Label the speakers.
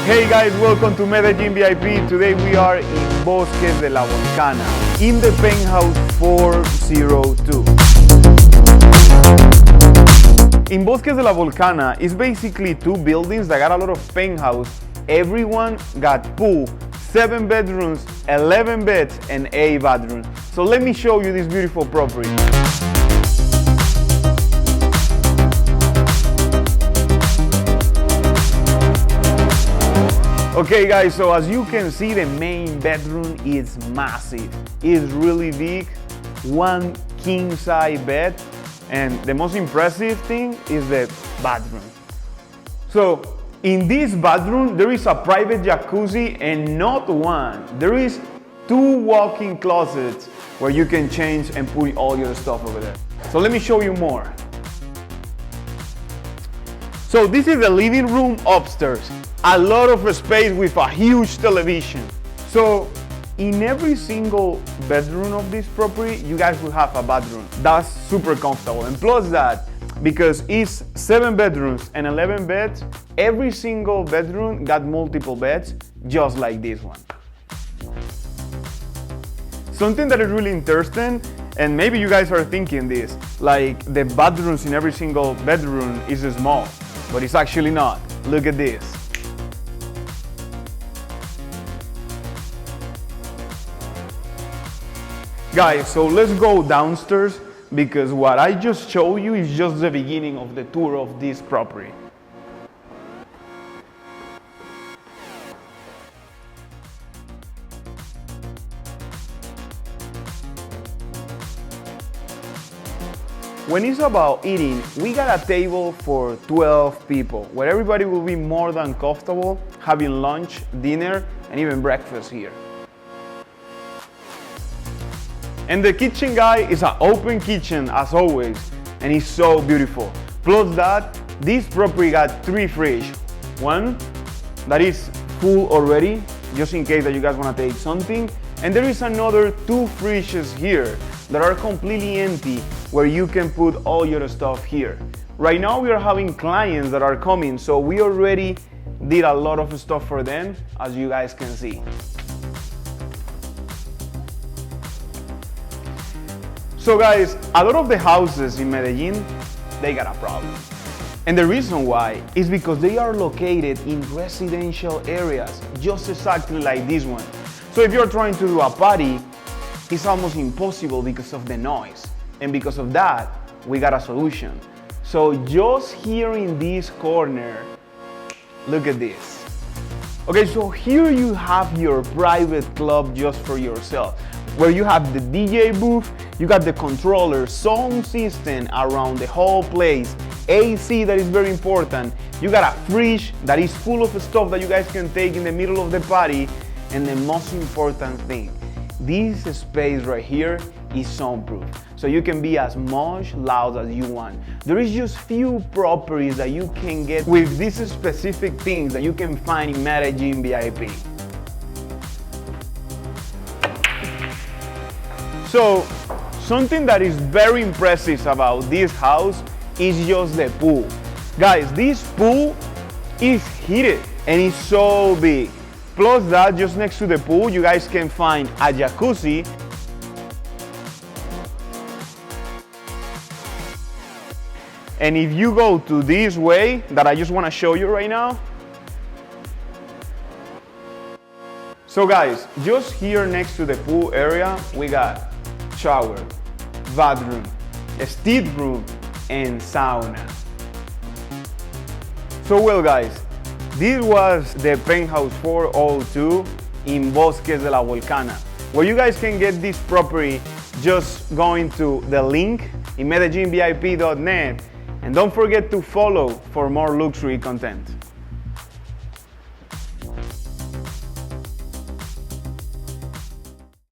Speaker 1: Hey guys, welcome to Medellin VIP. Today we are in Bosques de la Volcana, in the penthouse 402. In Bosques de la Volcana, it's basically two buildings that got a lot of penthouse. Everyone got pool, 7 bedrooms, 11 beds, and 8 bathrooms. So let me show you this beautiful property. Okay guys, so as you can see, the main bedroom is massive. It's really big, 1 king size bed, and the most impressive thing is the bathroom. So in this bathroom, there is a private jacuzzi, and not one, there is 2 walk-in closets where you can change and put all your stuff over there. So let me show you more. So this is the living room upstairs. A lot of space with a huge television. So in every single bedroom of this property, you guys will have a bathroom. That's super comfortable. And plus that, because it's 7 bedrooms and 11 beds, every single bedroom got multiple beds, just like this one. Something that is really interesting, and maybe you guys are thinking this, like the bathrooms in every single bedroom is small, but it's actually not. Look at this. Guys, so let's go downstairs, because what I just showed you is just the beginning of the tour of this property. When it's about eating, we got a table for 12 people, where everybody will be more than comfortable having lunch, dinner, and even breakfast here. And the kitchen, guy, is an open kitchen as always, and it's so beautiful. Plus that, this property got 3 fridges. One that is full already, just in case that you guys want to take something. And there is another 2 fridges here that are completely empty, where you can put all your stuff here. Right now we are having clients that are coming, so we already did a lot of stuff for them, as you guys can see. So guys, a lot of the houses in Medellin, they got a problem. And the reason why is because they are located in residential areas, just exactly like this one. So if you're trying to do a party, it's almost impossible because of the noise. And because of that, we got a solution. So just here in this corner, look at this. Okay, so here you have your private club just for yourself, where you have the DJ booth, you got the controller, sound system around the whole place, AC that is very important, you got a fridge that is full of stuff that you guys can take in the middle of the party, and the most important thing, this space right here is soundproof, so you can be as much loud as you want. There is just few properties that you can get with these specific things that you can find in Medellin VIP. So, something that is very impressive about this house is just the pool. Guys, this pool is heated and it's so big. Plus that, just next to the pool, you guys can find a jacuzzi. And if you go to this way that I just want to show you right now. So guys, just here next to the pool area, we got shower, bathroom, steam room, and sauna. So well guys, this was the penthouse 402 in Bosques de la Volcana, where you guys can get this property just going to the link in MedellinVIP.net, and don't forget to follow for more luxury content.